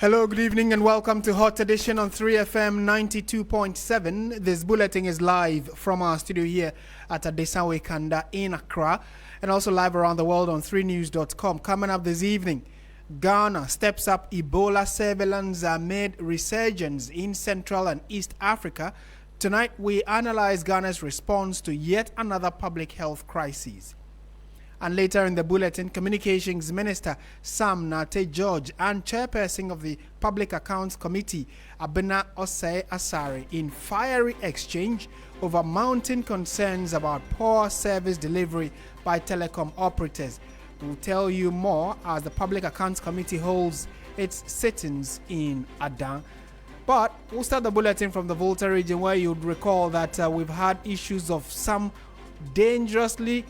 Hello, good evening, and welcome to Hotedition on 3FM 92.7. This bulletin is live from our studio here at Adesawe Kanda in Accra, and also live around the world on 3news.com. Coming up this evening, Ghana steps up Ebola surveillance amid resurgence in Central and East Africa. Tonight, we analyze Ghana's response to yet another public health crisis. And later in the bulletin, Communications Minister Sam Nartey George and chairperson of the Public Accounts Committee, Abena Osei Asare, in fiery exchange over mounting concerns about poor service delivery by telecom operators. We'll tell you more as the Public Accounts Committee holds its sittings in Adan. But we'll start the bulletin from the Volta region, where you'd recall that we've had issues of some dangerously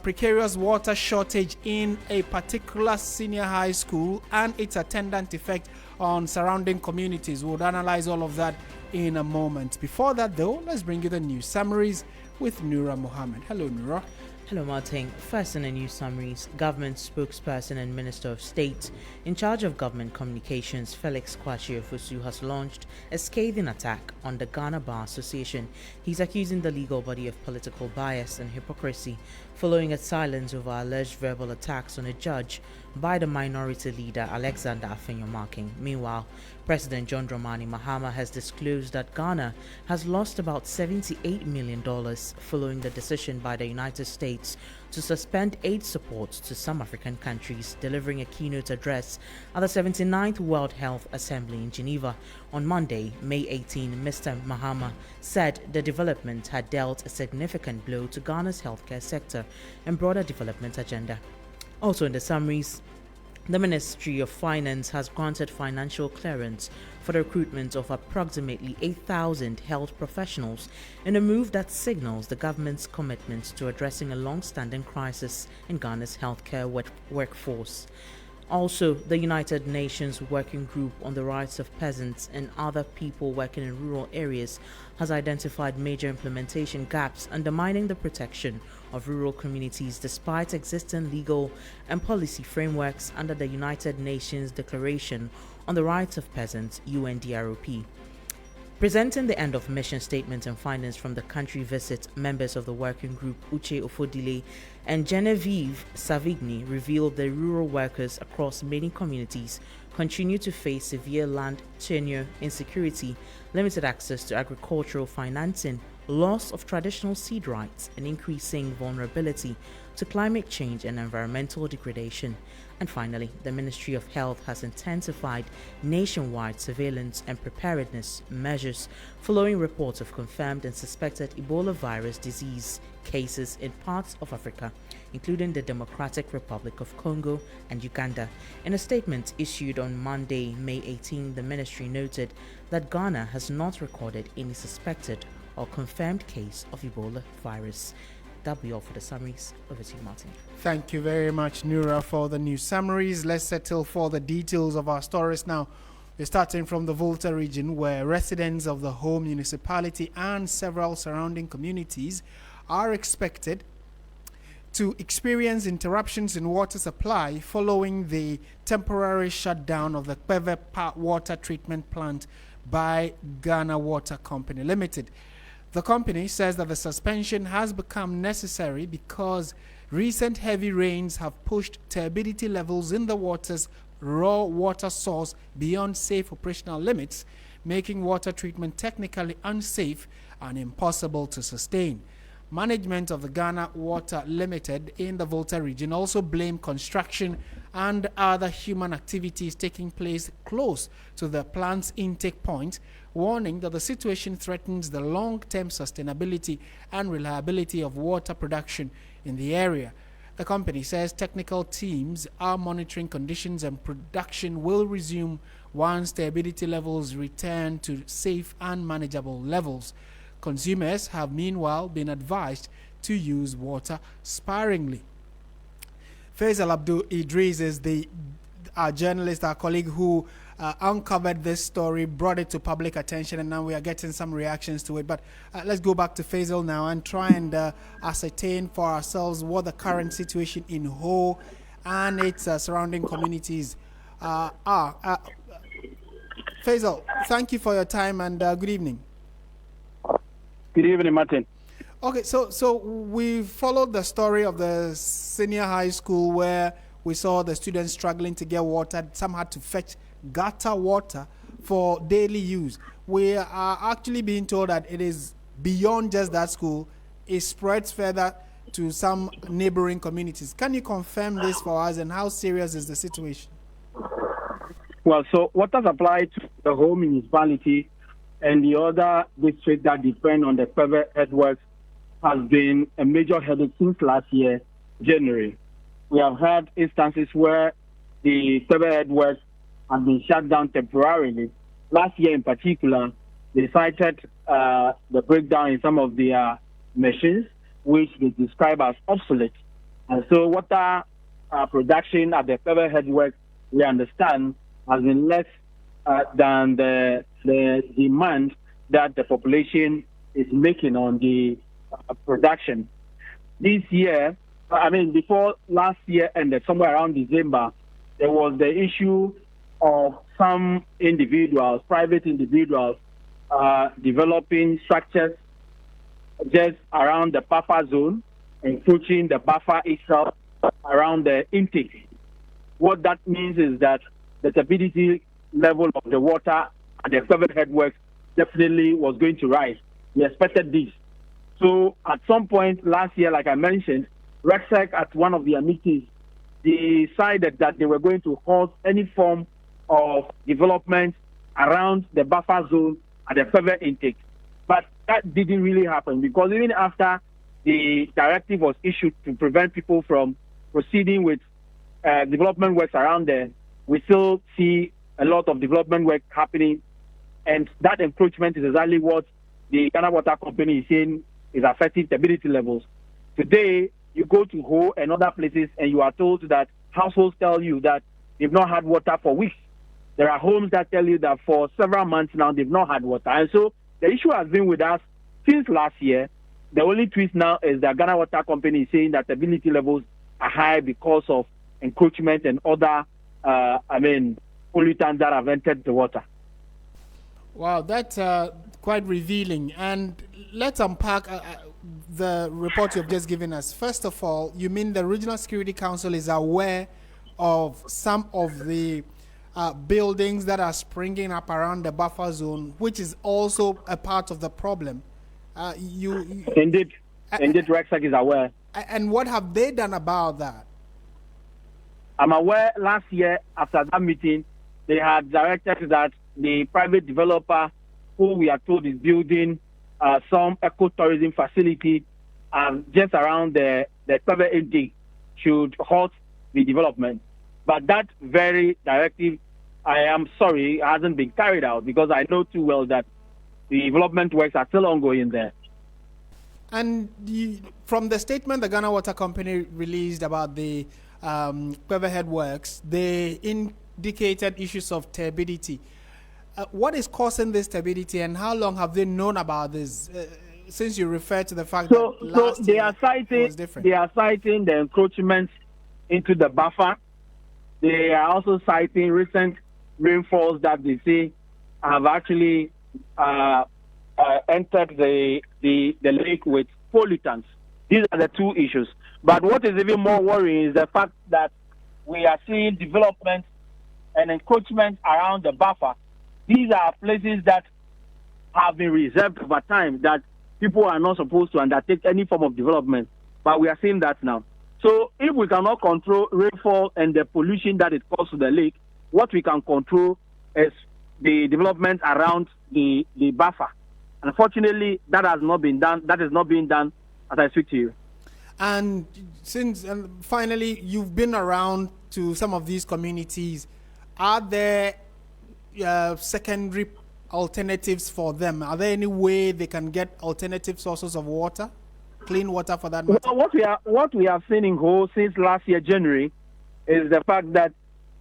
precarious water shortage in a particular senior high school and its attendant effect on surrounding communities. We'll analyze all of that in a moment. Before that, though, let's bring you the news summaries with Nura Mohammed. Hello, Nura. Hello, Martin. First in the news summaries, government spokesperson and Minister of State in charge of government communications, Felix Kwasi has launched a scathing attack on the Ghana Bar Association. He's accusing the legal body of political bias and hypocrisy following its silence over alleged verbal attacks on a judge by the minority leader Alexander Afenyo-Markin. Meanwhile, President John Dramani Mahama has disclosed that Ghana has lost about $78 million following the decision by the United States to suspend aid support to some African countries. Delivering a keynote address at the 79th World Health Assembly in Geneva on Monday, May 18, Mr. Mahama said the development had dealt a significant blow to Ghana's healthcare sector and broader development agenda. Also in the summaries, the Ministry of Finance has granted financial clearance for the recruitment of approximately 8,000 health professionals in a move that signals the government's commitment to addressing a long-standing crisis in Ghana's healthcare workforce. Also, the United Nations Working Group on the Rights of Peasants and Other People Working in Rural Areas has identified major implementation gaps undermining the protection of rural communities despite existing legal and policy frameworks under the United Nations Declaration on the Rights of Peasants, UNDROP. Presenting the end of mission statement and findings from the country visit, members of the working group Uche Ofodile and Genevieve Savigny revealed that rural workers across many communities continue to face severe land tenure insecurity, limited access to agricultural financing, loss of traditional seed rights, and increasing vulnerability to climate change and environmental degradation. And finally, the Ministry of Health has intensified nationwide surveillance and preparedness measures following reports of confirmed and suspected Ebola virus disease cases in parts of Africa, including the Democratic Republic of Congo and Uganda. In a statement issued on Monday, May 18, the ministry noted that Ghana has not recorded any suspected or confirmed case of Ebola virus. That'll be all for the summaries. Over to you, Martin. Thank you very much, Nura, for the news summaries. Let's settle for the details of our stories now. We're starting from the Volta region, where residents of the Home municipality and several surrounding communities are expected to experience interruptions in water supply following the temporary shutdown of the Kweve water treatment plant by Ghana Water Company Limited. The company says that the suspension has become necessary because recent heavy rains have pushed turbidity levels in the water's raw water source beyond safe operational limits, making water treatment technically unsafe and impossible to sustain. Management of the Ghana Water Limited in the Volta region also blamed construction and other human activities taking place close to the plant's intake point, warning that the situation threatens the long-term sustainability and reliability of water production in the area. The company says technical teams are monitoring conditions and production will resume once turbidity levels return to safe and manageable levels. Consumers have meanwhile been advised to use water sparingly. Faisal Abdul Idris is our journalist, our colleague who uncovered this story, brought it to public attention, and now we are getting some reactions to it. But let's go back to Faisal now and try and ascertain for ourselves what the current situation in Ho and its surrounding communities are. Faisal, thank you for your time and good evening. Good evening, Martin. Okay, so we followed the story of the senior high school where we saw the students struggling to get water. Some had to fetch gutter water for daily use. We are actually being told that it is beyond just that school. It spreads further to some neighboring communities. Can you confirm this for us, and how serious is the situation? Well, so what has applied to the whole municipality and the other districts that depend on the private earthworks has been a major headache since last year, January. We have had instances where the private earthworks have been shut down temporarily. Last year in particular, they cited the breakdown in some of their machines, which they describe as obsolete. And so water production at the private earthworks, we understand, has been less than the demand that the population is making on the production. This year, before last year ended, somewhere around December, there was the issue of some individuals, private individuals, developing structures just around the buffer zone, encroaching the buffer itself around the intake. What that means is that the turbidity level of the water at the private earthworks definitely was going to rise. We expected this. So at some point last year, like I mentioned, RECSEC at one of their meetings decided that they were going to halt any form of development around the buffer zone at the private intake. But that didn't really happen, because even after the directive was issued to prevent people from proceeding with development works around there, we still see a lot of development work happening. And that encroachment is exactly what the Ghana Water Company is saying is affecting turbidity levels. Today, you go to Ho and other places and you are told that households tell you that they've not had water for weeks. There are homes that tell you that for several months now they've not had water. And so the issue has been with us since last year. The only twist now is that Ghana Water Company is saying that turbidity levels are high because of encroachment and other pollutants that have entered the water. Wow, that's quite revealing. And let's unpack the report you've just given us. First of all, you mean the Regional Security Council is aware of some of the buildings that are springing up around the buffer zone, which is also a part of the problem. Indeed, RECSEC is aware. And what have they done about that? I'm aware last year after that meeting, they had directed that the private developer, who we are told is building some ecotourism facility just around the private intake, should halt the development. But that very directive, I am sorry, hasn't been carried out, because I know too well that the development works are still ongoing there. And from the statement the Ghana Water Company released about the Quiverhead works, they indicated issues of turbidity. What is causing this turbidity, and how long have they known about this? Since you refer to the fact that last year was different. They are citing the encroachment into the buffer. They are also citing recent rainfalls that they say have actually entered the lake with pollutants. These are the two issues. But what is even more worrying is the fact that we are seeing development and encroachment around the buffer. These are places that have been reserved over time, that people are not supposed to undertake any form of development. But we are seeing that now. So if we cannot control rainfall and the pollution that it causes to the lake, what we can control is the development around the buffer. Unfortunately, that has not been done. That is not being done as I speak to you. And finally, you've been around to some of these communities. Are there secondary alternatives for them? Are there any way they can get alternative sources of water, clean water for that matter? Well, what we have seen in Ho since last year, January, is the fact that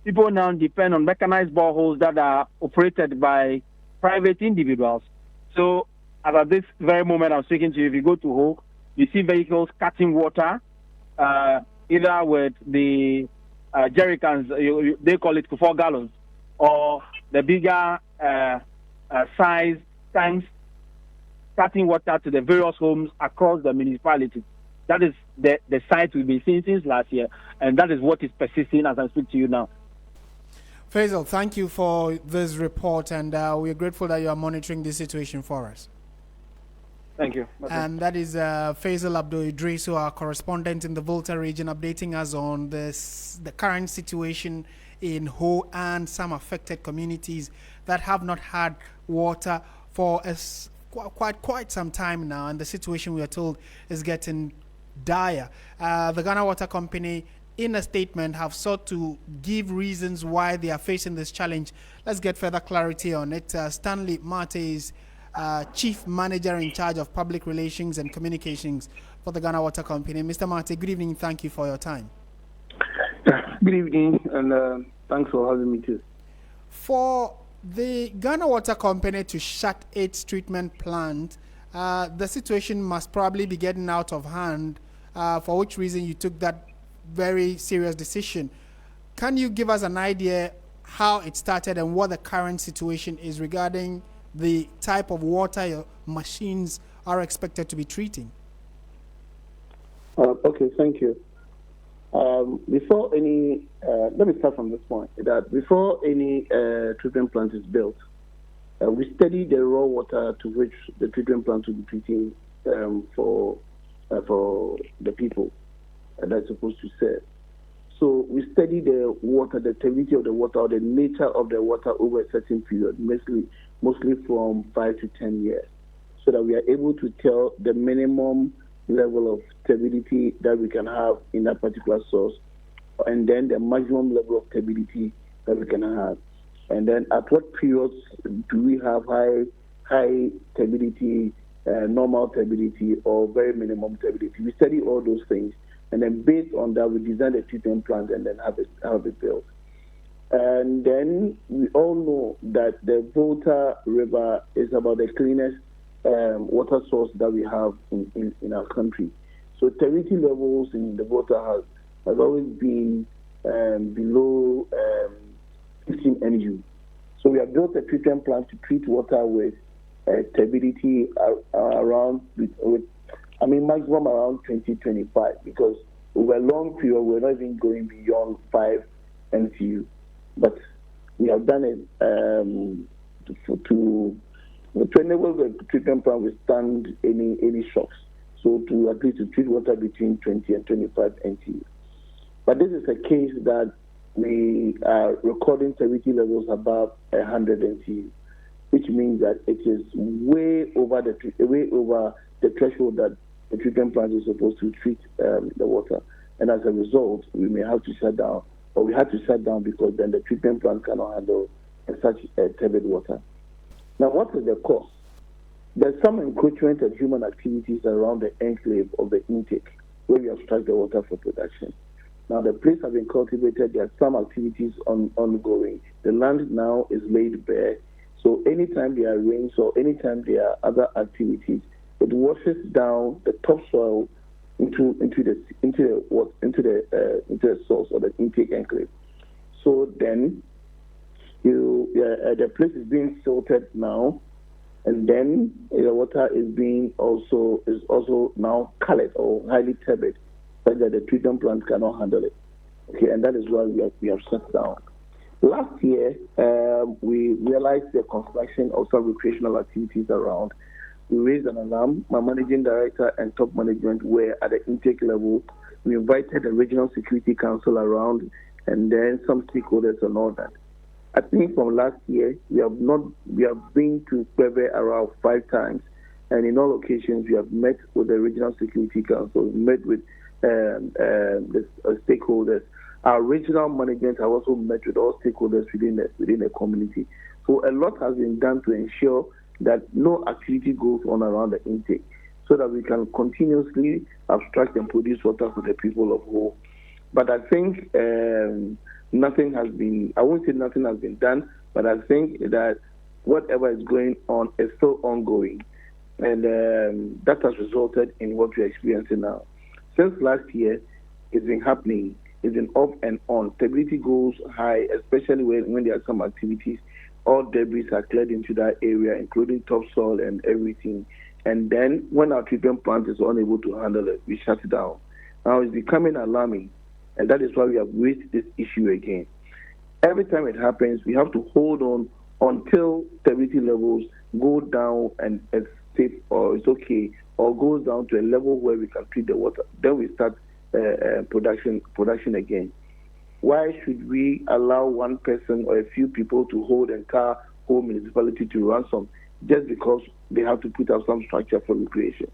people now depend on mechanized boreholes that are operated by private individuals. So, as at this very moment I'm speaking to you, if you go to Ho, you see vehicles cutting water, either with the jerry cans, they call it 4 gallons, or the bigger size tanks starting water to the various homes across the municipality. That is the size we've been seeing since last year, and that is what is persisting as I speak to you now. Faisal, thank you for this report, and we are grateful that you are monitoring this situation for us. Thank you. And that is Faisal Abdul-Idrisu, our correspondent in the Volta region, updating us on the current situation in Ho and some affected communities that have not had water for quite some time now, and the situation, we are told, is getting dire. The Ghana Water Company, in a statement, have sought to give reasons why they are facing this challenge. Let's get further clarity on it. Stanley Martey is Chief Manager in charge of Public Relations and Communications for the Ghana Water Company. Mr. Martey, good evening. Thank you for your time. Good evening, and thanks for having me too. For the Ghana Water Company to shut its treatment plant, the situation must probably be getting out of hand, for which reason you took that very serious decision. Can you give us an idea how it started and what the current situation is regarding the type of water your machines are expected to be treating? Okay, thank you. Before any, let me start from this point, that before any treatment plant is built, we study the raw water to which the treatment plant will be treating for the people that's supposed to serve. So we study the water, the turbidity of the water, or the nature of the water over a certain period, mostly from 5 to 10 years, so that we are able to tell the minimum level of turbidity that we can have in that particular source, and then the maximum level of turbidity that we can have. And then at what periods do we have high turbidity, normal turbidity, or very minimum turbidity? We study all those things, and then based on that, we design a treatment plant and then have it built. And then we all know that the Volta River is about the cleanest water source that we have in our country. So turbidity levels in the Volta has always been below 15 NU. So we have built a treatment plant to treat water with turbidity around, maximum around 20-25, because over a long period, we're not even going beyond 5 NCU. But we have done it to enable the treatment plant withstand any shocks. So to at least to treat water between 20 and 25 NCU. But this is a case that we are recording turbidity levels above 100 NCU, which means that it is way over the threshold that the treatment plant is supposed to treat the water. And as a result, we may have to shut down, or we had to shut down because then the treatment plant cannot handle such turbid water. Now, what is the cause? There's some encroachment of human activities around the enclave of the intake, where we obstruct the water for production. Now, the place has been cultivated. There are some activities ongoing. The land now is laid bare. So anytime there are rains or anytime there are other activities, it washes down the topsoil into the source or the intake enclave. So then the place is being filtered now, and then the water is also now colored or highly turbid, such that the treatment plant cannot handle it. Okay, and that is why we have shut down. Last year, we realized the construction of some recreational activities around. We raised an alarm. My managing director and top management were at the intake level. We invited the regional security council around, and then some stakeholders and all that. I think from last year, we have been to Kwebe around 5 times, and in all occasions, we have met with the regional security council, met with the stakeholders. Our regional management have also met with all stakeholders within the community. So a lot has been done to ensure that no activity goes on around the intake, so that we can continuously abstract and produce water for the people of Ho. But I think nothing has been, I won't say nothing has been done, but I think that whatever is going on is still ongoing. And that has resulted in what we're experiencing now. Since last year, it's been happening. It's been off and on. Turbidity goes high, especially when there are some activities. all debris are cleared into that area, including topsoil and everything. And then when our treatment plant is unable to handle it, we shut it down. Now it's becoming alarming, and that is why we have raised this issue again. Every time it happens, we have to hold on until stability levels go down and it's safe or it's okay, or goes down to a level where we can treat the water. Then we start production again. Why should we allow one person or a few people to hold entire whole municipality to ransom just because they have to put up some structure for recreation?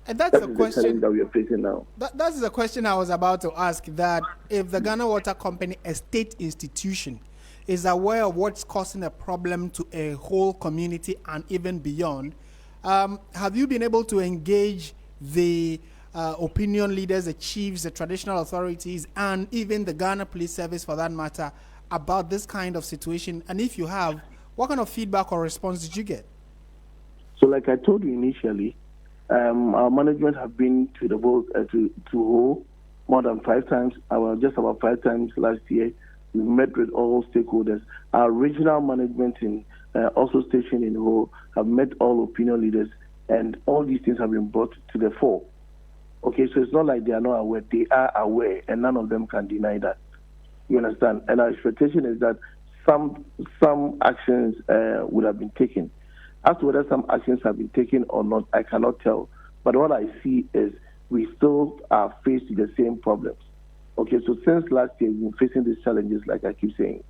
And that's the question that we are facing now. That's the question I was about to ask, that if the Ghana Water Company, a state institution, is aware of what's causing a problem to a whole community and even beyond, have you been able to engage the opinion leaders, the chiefs, the traditional authorities, and even the Ghana Police Service for that matter about this kind of situation? And if you have, what kind of feedback or response did you get? So like I told you initially, our management have been to the boat to Ho more than 5 times. Just about 5 times last year. We met with all stakeholders. Our regional management in also stationed in Ho have met all opinion leaders, and all these things have been brought to the fore. Okay, so it's not like they are not aware. They are aware, and none of them can deny that. You understand? And our expectation is that some actions would have been taken. As to whether some actions have been taken or not, I cannot tell. But what I see is we still are faced with the same problems. Okay, so since last year, we've been facing these challenges, like I keep saying.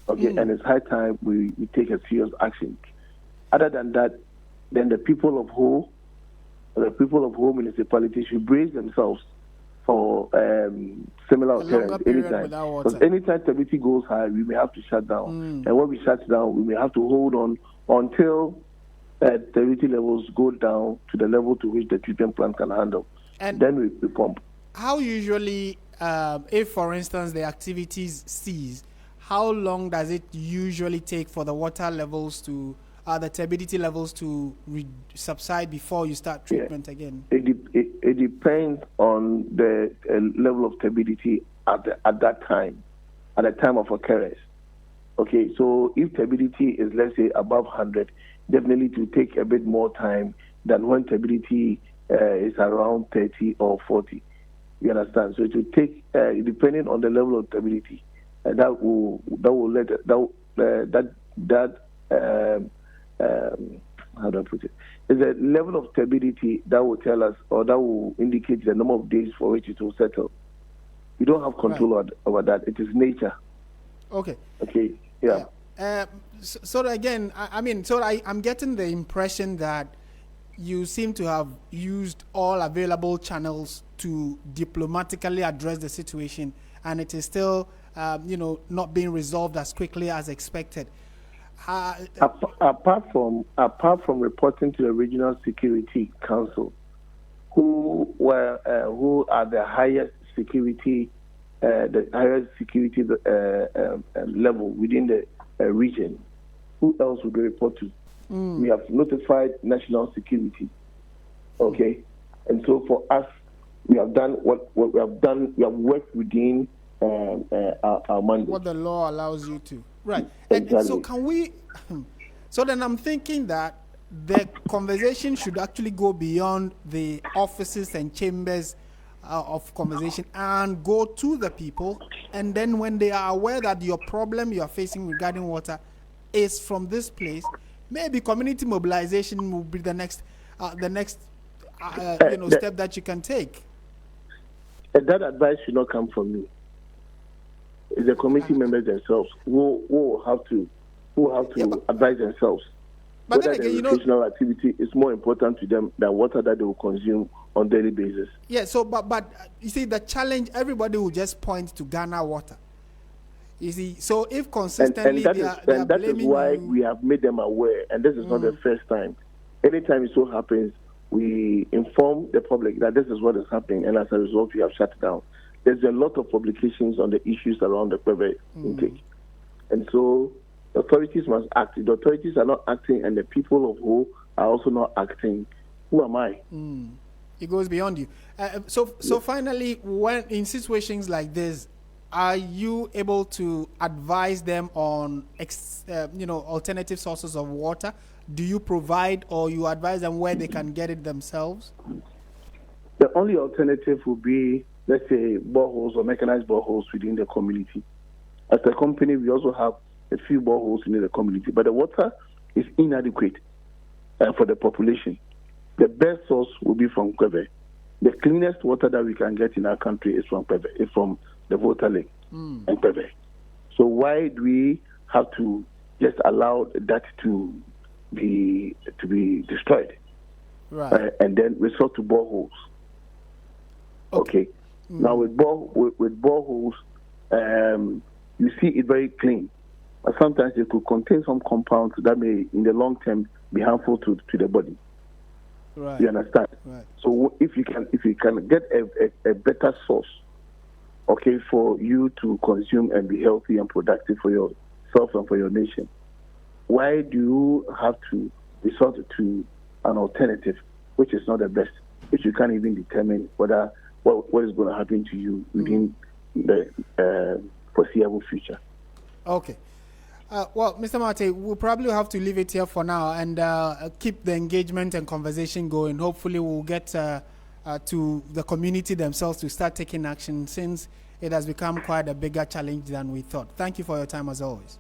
Okay, and it's high time we take a serious action. Other than that, then the people of Ho municipality should brace themselves for similar occurrence anytime. Because anytime stability goes high, we may have to shut down. And when we shut down, we may have to hold on until stability levels go down to the level to which the treatment plant can handle. And then we pump. How usually, if for instance the activities cease, how long does it usually take for the water levels to, the turbidity levels to subside before you start treatment again? It depends on the level of turbidity at that time, at the time of occurrence. Okay, so if turbidity is, let's say, above 100, definitely it will take a bit more time than when turbidity is around 30 or 40. You understand? So it will take, depending on the level of turbidity, that will how do I put it? There's a level of turbidity that will tell us, or that will indicate the number of days for which it will settle. We don't have control over that. It is nature. Okay. Okay. Yeah. So again, I'm getting the impression that you seem to have used all available channels to diplomatically address the situation, and it is still, not being resolved as quickly as expected. Apart from reporting to the Regional Security Council, who are the highest security level within the region, who else would we report to? We have notified national security. Okay, and so for us, we have done what we have done. We have worked within our mandate. What the law allows you to. Right. Exactly. And so can we... So then I'm thinking that the conversation should actually go beyond the offices and chambers of conversation and go to the people. And then when they are aware that your problem you are facing regarding water is from this place, maybe community mobilization will be the next step that you can take. That advice should not come from me. It's the committee members themselves who have to advise themselves. But whether then again, the recreational activity is more important to them than water that they will consume on a daily basis. Yeah. So, but you see, the challenge, everybody will just point to Ghana Water. You see, so if consistently that is why we have made them aware, and this is not the first time. Anytime it so happens, we inform the public that this is what is happening, and as a result, we have shut down. There's a lot of publications on the issues around the Kwebe intake. And so the authorities must act. If the authorities are not acting and the people of Ho are also not acting, who am I? It goes beyond you. So finally, when in situations like this, are you able to advise them on alternative sources of water? Do you provide, or you advise them where they can get it themselves? The only alternative would be, let's say, boreholes or mechanized boreholes within the community. As a company, we also have a few boreholes in the community, but the water is inadequate for the population. The best source will be from Kwebe. The cleanest water that we can get in our country is from Kwebe, is from the Volta Lake and Kwebe. So why do we have to just allow that to be destroyed? Right. And then resort to boreholes. Okay. Now with boreholes, you see it very clean, but sometimes it could contain some compounds that may, in the long term, be harmful to the body. Right. You understand? Right. So if you can get a better source, okay, for you to consume and be healthy and productive for yourself and for your nation, why do you have to resort to an alternative, which is not the best, which you can't even determine what is going to happen to you within the foreseeable future? Okay. Well, Mr. Nartey, we'll probably have to leave it here for now and keep the engagement and conversation going. Hopefully, we'll get to the community themselves to start taking action, since it has become quite a bigger challenge than we thought. Thank you for your time, as always.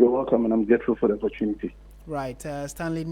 You're welcome, and I'm grateful for the opportunity. Right. Stanley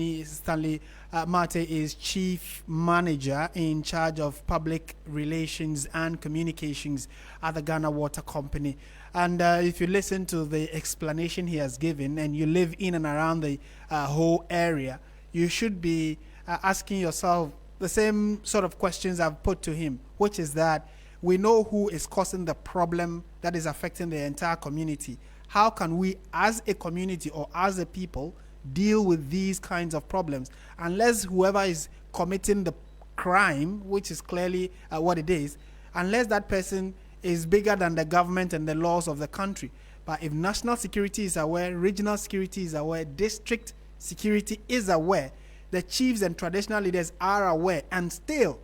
Nartey is Chief Manager in charge of Public Relations and Communications at the Ghana Water Company. And if you listen to the explanation he has given, and you live in and around the whole area, you should be asking yourself the same sort of questions I've put to him, which is that we know who is causing the problem that is affecting the entire community. How can we, as a community or as a people, deal with these kinds of problems? Unless whoever is committing the crime, which is clearly what it is, unless that person is bigger than the government and the laws of the country. But if national security is aware, regional security is aware, district security is aware, the chiefs and traditional leaders are aware, and still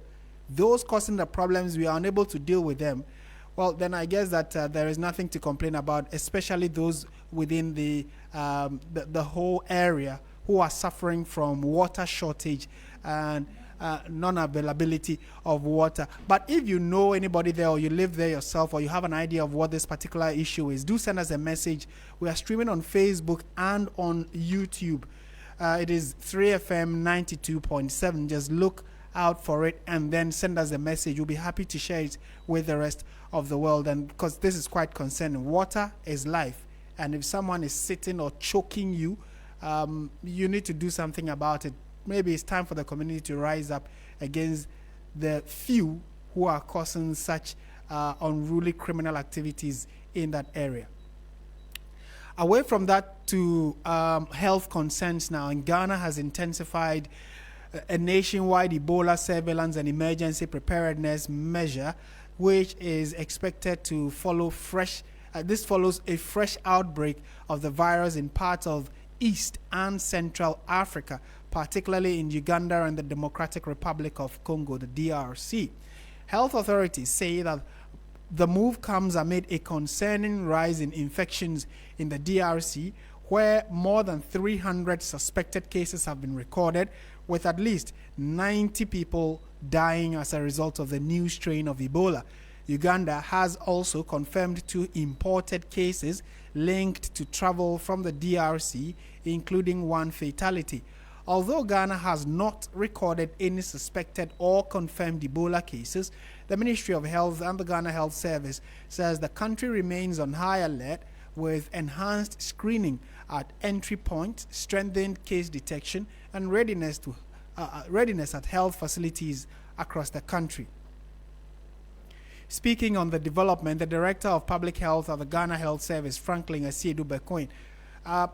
those causing the problems, we are unable to deal with them, well, then I guess that there is nothing to complain about, especially those within the whole area who are suffering from water shortage and non-availability of water. But if you know anybody there, or you live there yourself, or you have an idea of what this particular issue is, do send us a message. We are streaming on Facebook and on YouTube. It is 3FM 92.7. Just look out for it and then send us a message. We'll be happy to share it with the rest of the world. And because this is quite concerning, water is life. And if someone is sitting or choking you, you need to do something about it. Maybe it's time for the community to rise up against the few who are causing such unruly criminal activities in that area. Away from that to health concerns now, and Ghana has intensified a nationwide Ebola surveillance and emergency preparedness measure, which is expected to follow this follows a fresh outbreak of the virus in parts of East and Central Africa, particularly in Uganda and the Democratic Republic of Congo, the DRC. Health authorities say that the move comes amid a concerning rise in infections in the DRC, where more than 300 suspected cases have been recorded, with at least 90 people dying as a result of the new strain of Ebola. Uganda has also confirmed 2 imported cases linked to travel from the DRC, including 1 fatality. Although Ghana has not recorded any suspected or confirmed Ebola cases, the Ministry of Health and the Ghana Health Service says the country remains on high alert, with enhanced screening at entry points, strengthened case detection, and readiness at health facilities across the country. Speaking on the development, the Director of Public Health of the Ghana Health Service, Franklin Asiedu-Dartey,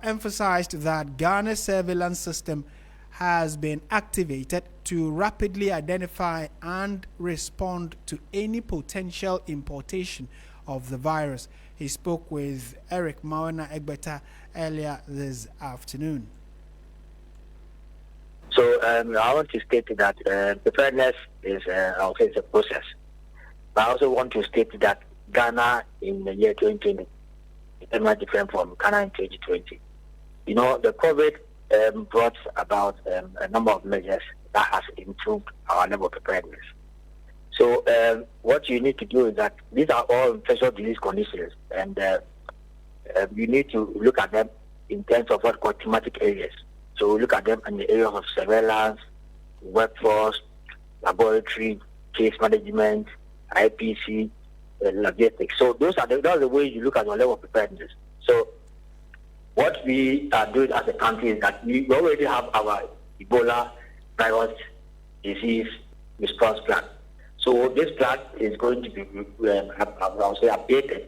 emphasized that Ghana's surveillance system has been activated to rapidly identify and respond to any potential importation of the virus. He spoke with Eric Mawana Egbeta earlier this afternoon. So I want to state that preparedness is a process. But I also want to state that Ghana in the year 2020 is very much different from Ghana in 2020. You know, the COVID brought about a number of measures that has improved our level of preparedness. So what you need to do is that these are all infectious disease conditions, and you need to look at them in terms of what called thematic areas. So we look at them in the areas of surveillance, workforce, laboratory, case management, IPC, logistics. So those are the ways you look at your level of preparedness. So what we are doing as a country is that we already have our Ebola virus disease response plan. So this plan is going to be, I'll say, updated.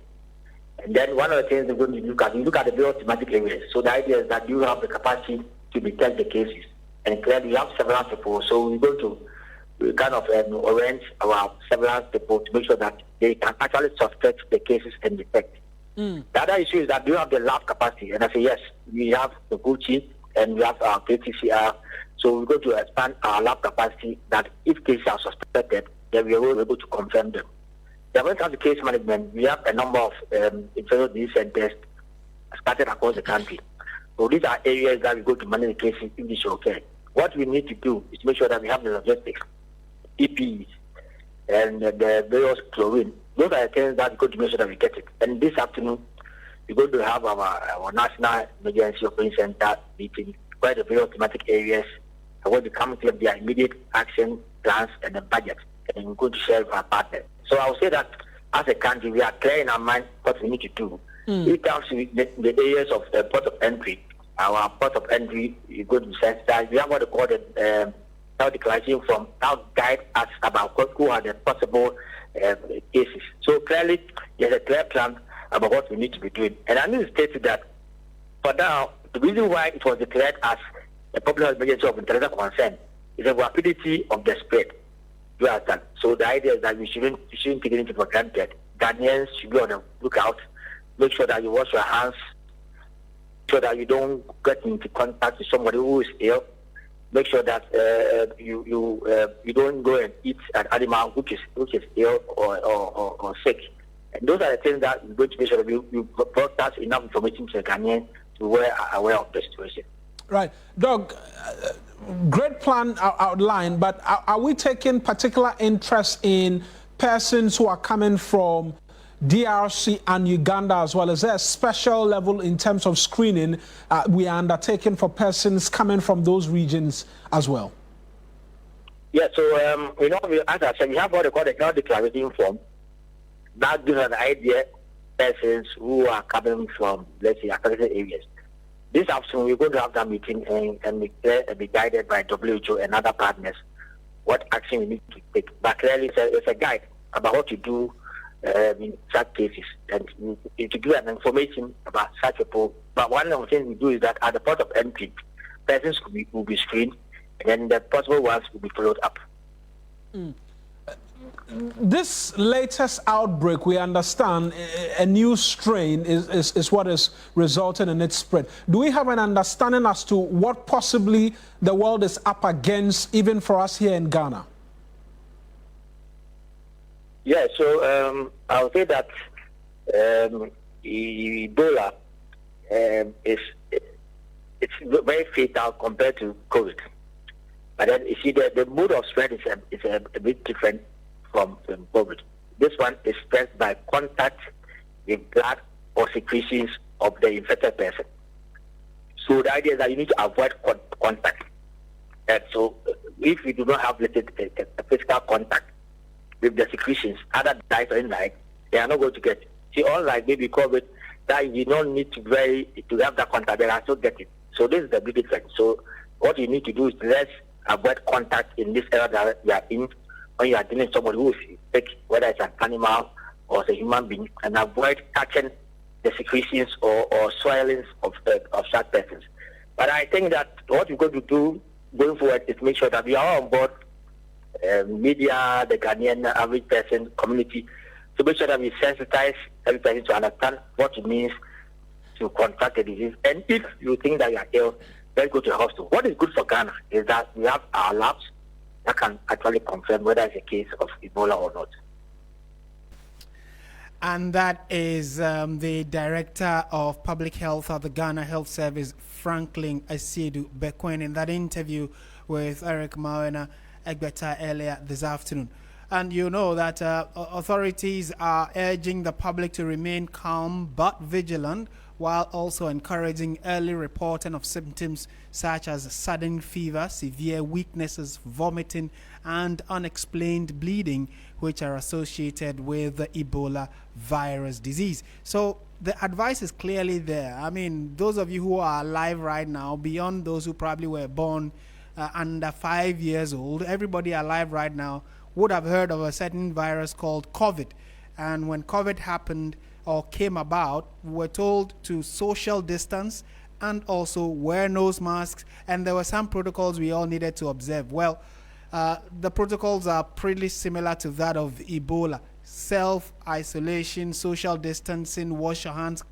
And then one of the things we're going to look at the various thematic areas. So the idea is that you have the capacity to detect the cases. And clearly we have several people. So we're going to kind of arrange our several people to make sure that they can actually suspect the cases and detect. The other issue is that we have the lab capacity. And I say, yes, we have the Gucci and we have our KTCR. So we're going to expand our lab capacity that if cases are suspected, then we are able to confirm them. Then when it comes to case management, we have a number of infectious disease centers scattered across the country. So these are areas that we go to manage the cases if they should occur. What we need to do is to make sure that we have the logistics, EPs, and the various chlorine. Those are the things that we go to make sure that we get it. And this afternoon, we're going to have our National Emergency Operations Center meeting, where the various thematic areas are going to come to their immediate action plans and the budget. And we're going to share with our partners. So I would say that as a country, we are clear in our mind what we need to do. It comes to the areas of the port of entry. Our port of entry is going to be sensitized. We have what they call the health declaration from that guide us about who are the possible cases. So clearly, there's a clear plan about what we need to be doing. And I need to state that for now, the reason why it was declared as a public health emergency of international concern is the rapidity of the spread. You understand? So the idea is that we shouldn't take anything for granted. Ghanaians should be on the lookout. Make sure that you wash your hands, so that you don't get into contact with somebody who is ill. Make sure that you don't go and eat an animal which is ill or sick. And those are the things that we're going to make sure that we broadcast enough information to the Ghanaians to be aware of the situation. Right. Doug, great plan outlined, but are we taking particular interest in persons who are coming from DRC and Uganda as well? Is there a special level in terms of screening we are undertaking for persons coming from those regions as well? Yeah, so, as I said, we have what they call the health declaration form. That gives an idea persons who are coming from, let's say, affected areas. This afternoon, we're going to have that meeting and be guided by WHO and other partners what action we need to take. But clearly, it's a guide about what to do in such cases and to give an information about such people. But one of the things we do is that at the port of entry, persons will be screened and then the possible ones will be followed up. This latest outbreak, we understand a new strain is what is resulting in its spread. Do we have an understanding as to what possibly the world is up against, even for us here in Ghana? Yeah, so I would say that Ebola it's very fatal compared to COVID. But then you see the mode of spread is a bit different from COVID. This one is spread by contact with blood or secretions of the infected person. So the idea is that you need to avoid contact. And so if you do not have a physical contact with the secretions, either direct or indirect, they are not going to get it. See, unlike maybe COVID, that you don't need to have that contact, they are still get it. So this is the big difference. So what you need to do is let's avoid contact in this area that you are in when you are dealing with somebody who is sick, whether it's an animal or it's a human being, and avoid touching the secretions or soilings of such persons. But I think that what we're going to do going forward is make sure that we are on board, media, the Ghanaian average person, community, to make sure that we sensitize every person to understand what it means to contract the disease. And if you think that you are ill, then go to the hospital. What is good for Ghana is that we have our labs that can actually confirm whether it's a case of Ebola or not. And that is the Director of Public Health of the Ghana Health Service, Franklin Asiedu-Dartey, in that interview with Eric Mawena Egbeta earlier this afternoon. And you know that authorities are urging the public to remain calm but vigilant, while also encouraging early reporting of symptoms such as sudden fever, severe weaknesses, vomiting, and unexplained bleeding, which are associated with the Ebola virus disease. So the advice is clearly there. I mean, those of you who are alive right now, beyond those who probably were born under 5 years old, everybody alive right now would have heard of a certain virus called COVID. And when COVID happened or came about, we were told to social distance and also wear nose masks, and there were some protocols we all needed to observe. Well, the protocols are pretty similar to that of Ebola: self-isolation, social distancing, wash your hands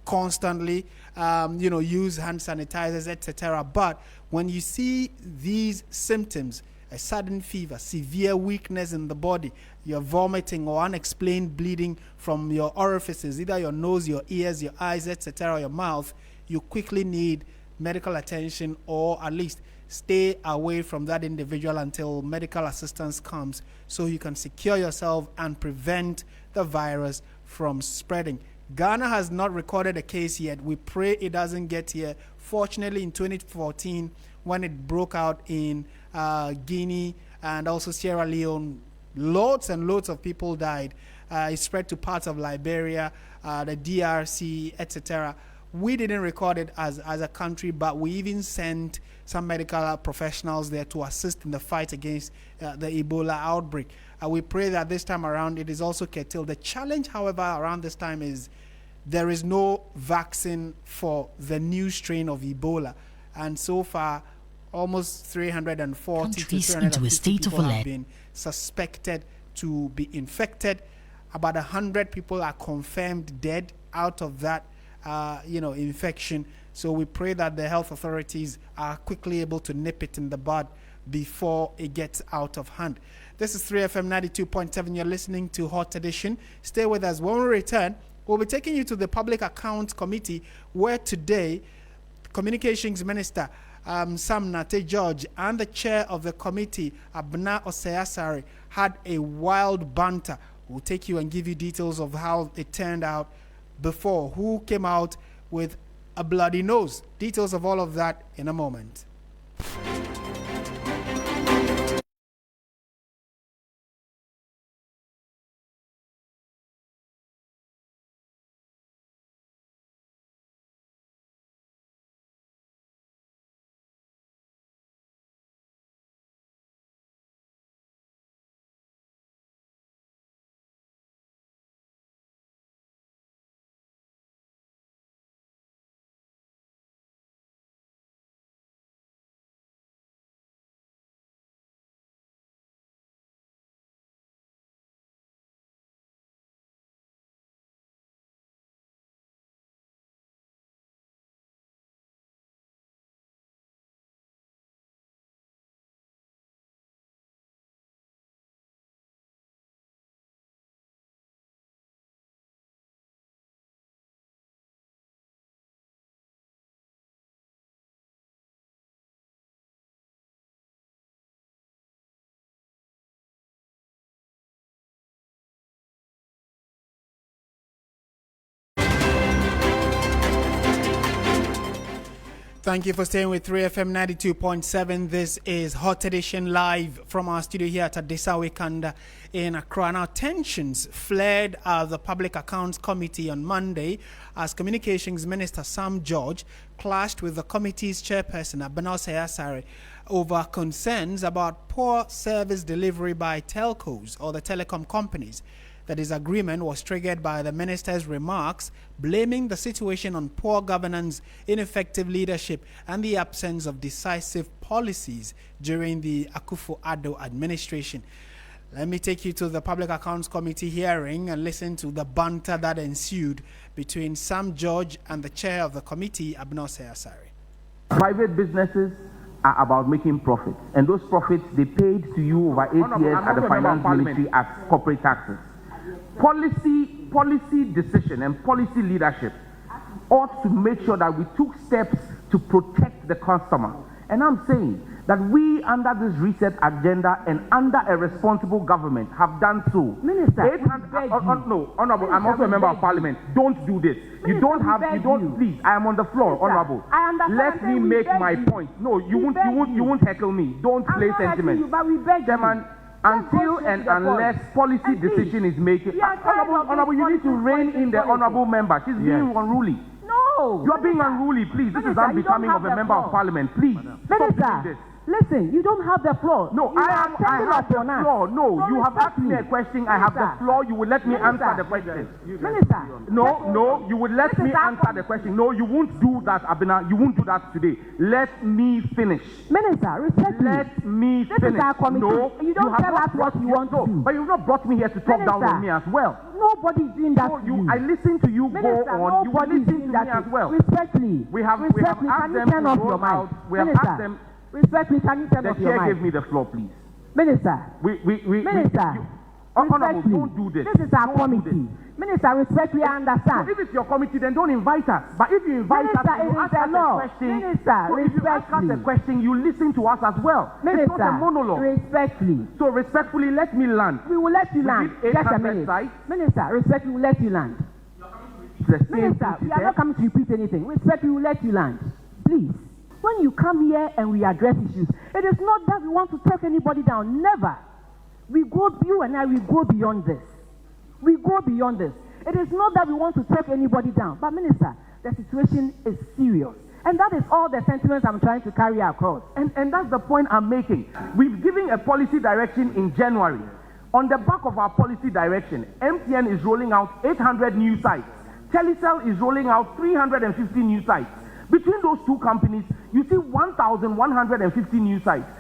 constantly, use hand sanitizers, etc. But when you see these symptoms, a sudden fever, severe weakness in the body, you're vomiting or unexplained bleeding from your orifices, either your nose, your ears, your eyes, etc., or your mouth, you quickly need medical attention, or at least stay away from that individual until medical assistance comes, so you can secure yourself and prevent the virus from spreading. Ghana has not recorded a case yet. We pray it doesn't get here. Fortunately, in 2014, when it broke out in Guinea and also Sierra Leone, loads and loads of people died. It spread to parts of Liberia, the DRC, etc. We didn't record it as a country, but we even sent some medical professionals there to assist in the fight against the Ebola outbreak. We pray that this time around it is also curtailed. The challenge, however, around this time is there is no vaccine for the new strain of Ebola. And so far, almost 340 to 350 people have been suspected to be infected. About 100 people are confirmed dead out of that infection. So we pray that the health authorities are quickly able to nip it in the bud before it gets out of hand. This is 3FM 92.7. You're listening to Hotedition. Stay with us. When we return, we'll be taking you to the Public Accounts Committee, where today Communications Minister Sam Nartey George and the chair of the committee, Abena Osei Asare, had a wild banter. We'll take you and give you details of how it turned out before, who came out with a bloody nose. Details of all of that in a moment. Thank you for staying with 3FM 92.7. This is Hotedition live from our studio here at Adesawe Kanda in Accra. Now, tensions flared at the Public Accounts Committee on Monday as Communications Minister Sam George clashed with the committee's chairperson, Abena Osei Asare, over concerns about poor service delivery by telcos, or the telecom companies. The disagreement was triggered by the minister's remarks blaming the situation on poor governance, ineffective leadership, and the absence of decisive policies during the Akufo-Addo administration. Let me take you to the Public Accounts Committee hearing and listen to the banter that ensued between Sam George and the chair of the committee, Abena Osei Asare. Private businesses are about making profits, and those profits they paid to you over 8 years at the Finance Ministry as corporate taxes. policy decision and policy leadership ought to make sure that we took steps to protect the customer. And I'm saying that we, under this reset agenda and under a responsible government, have done so. Minister, no, Honorable, I'm also a member of Parliament. Don't do this. Minister, please, I am on the floor, Minister, Honorable. I understand. Let me make my point. No, you won't heckle me. Don't play sentiment. You, but we beg Chairman, until and unless policy decision is made, Honorable, you need to rein in the Honorable member. She's being unruly. No. You're being unruly, please. This is unbecoming of a member of Parliament. Please. Minister, listen, you don't have the floor. No, I have the floor. No, you have asked me a question. I have the floor. You will let me answer the question. Minister. No, you will let me answer the question. No, you won't do that, Abena. You won't do that today. Let me finish. Minister, respect me. Let me finish. This is our committee. No, you don't tell us what you want to do. But you've not brought me here to talk down on me as well. Nobody's doing that to you. I listen to you. Minister, go on. You will listen to me as well. Respectfully. We have asked them to roll out. We have asked them. Respectfully, can you turn off your mic? The chair gave me the floor, please. Minister. Minister. Honorable, don't do this. This is our committee. Minister, respectfully, I understand. If it's your committee, then don't invite us. But if you invite us, you ask us a question. Minister, if you ask us a question, you listen to us as well. Minister, it's not a monologue. Respectfully. So respectfully, let me land. We will let you land. Just a minute. Minister, respectfully, we will let you land. Minister, we are not coming to repeat anything. Respectfully, we will let you land. Please. When you come here and we address issues, it is not that we want to talk anybody down. Never. You and I, we go beyond this. We go beyond this. It is not that we want to talk anybody down. But, Minister, the situation is serious. And that is all the sentiments I'm trying to carry across. And that's the point I'm making. We've given a policy direction in January. On the back of our policy direction, MTN is rolling out 800 new sites. Telecom is rolling out 350 new sites. Between those two companies, you see 1,150 new sites.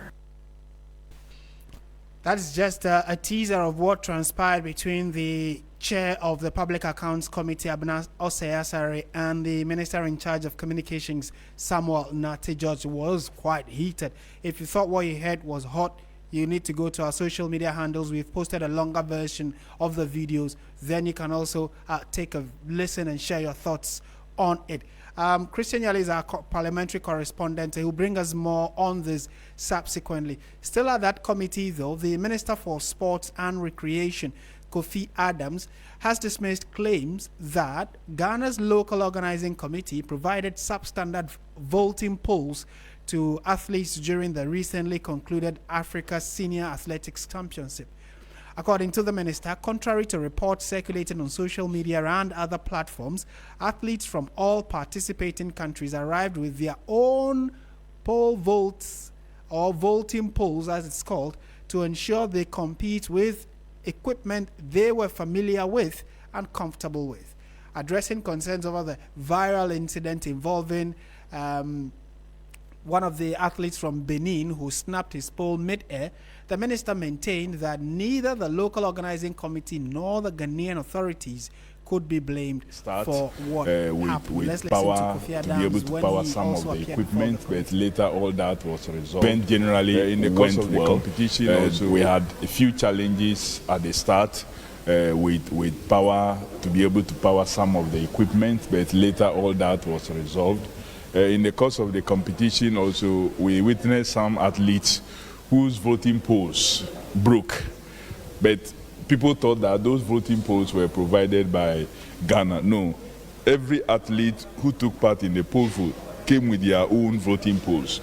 That's just a teaser of what transpired between the chair of the Public Accounts Committee, Abena Osei Asare, and the Minister in charge of Communications, Sam Nartey George. Was quite heated. If you thought what you heard was hot, you need to go to our social media handles. We've posted a longer version of the videos. Then you can also take a listen and share your thoughts on it. Christian Yali is our parliamentary correspondent. He will bring us more on this subsequently. Still at that committee, though, the Minister for Sports and Recreation, Kofi Adams, has dismissed claims that Ghana's local organizing committee provided substandard voting polls to athletes during the recently concluded Africa Senior Athletics Championship. According to the minister, contrary to reports circulating on social media and other platforms, athletes from all participating countries arrived with their own poll votes, or voting polls as it's called, to ensure they compete with equipment they were familiar with and comfortable with. Addressing concerns over the viral incident involving one of the athletes from Benin who snapped his pole mid-air, the minister maintained that neither the local organizing committee nor the Ghanaian authorities could be blamed for what happened. With power to be able to power some of the equipment, but later all that was resolved. Generally, in the course of the competition, also we had a few challenges at the start with power to be able to power some of the equipment, but later all that was resolved. In the course of the competition, also we witnessed some athletes whose voting polls broke, but people thought that those voting polls were provided by Ghana. No, every athlete who took part in the poll vote came with their own voting polls.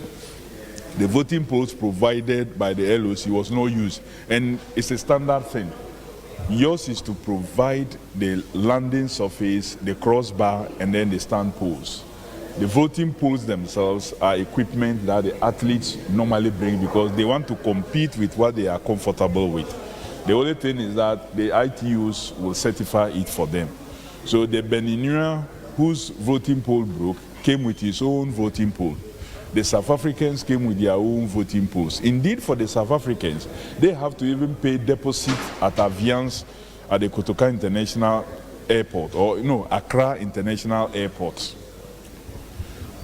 The voting polls provided by the LOC was not used, and it's a standard thing. Yours is to provide the landing surface, the crossbar, and then the stand poles. The voting polls themselves are equipment that the athletes normally bring because they want to compete with what they are comfortable with. The only thing is that the ITUs will certify it for them. So the Beninian whose voting poll broke came with his own voting poll. The South Africans came with their own voting polls. Indeed, for the South Africans, they have to even pay deposit at Aviance at the Kotoka International Airport, or Accra International Airport,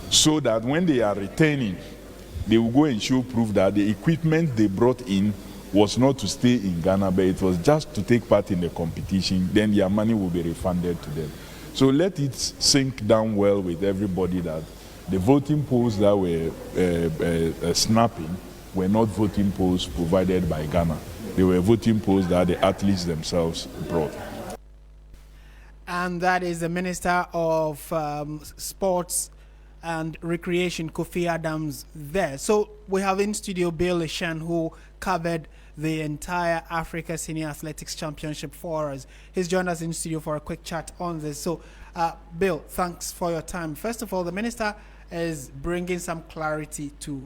so that when they are returning, they will go and show proof that the equipment they brought in was not to stay in Ghana, but it was just to take part in the competition. Then their money will be refunded to them. So let it sink down well with everybody that the voting polls that were snapping were not voting polls provided by Ghana. They were voting polls that the athletes themselves brought. And that is the Minister of Sports and Recreation, Kofi Adams, there. So we have in studio Bill Ishan, who covered the entire Africa Senior Athletics Championship for us. He's joined us in studio for a quick chat on this. So, Bill, thanks for your time. First of all, the Minister is bringing some clarity to,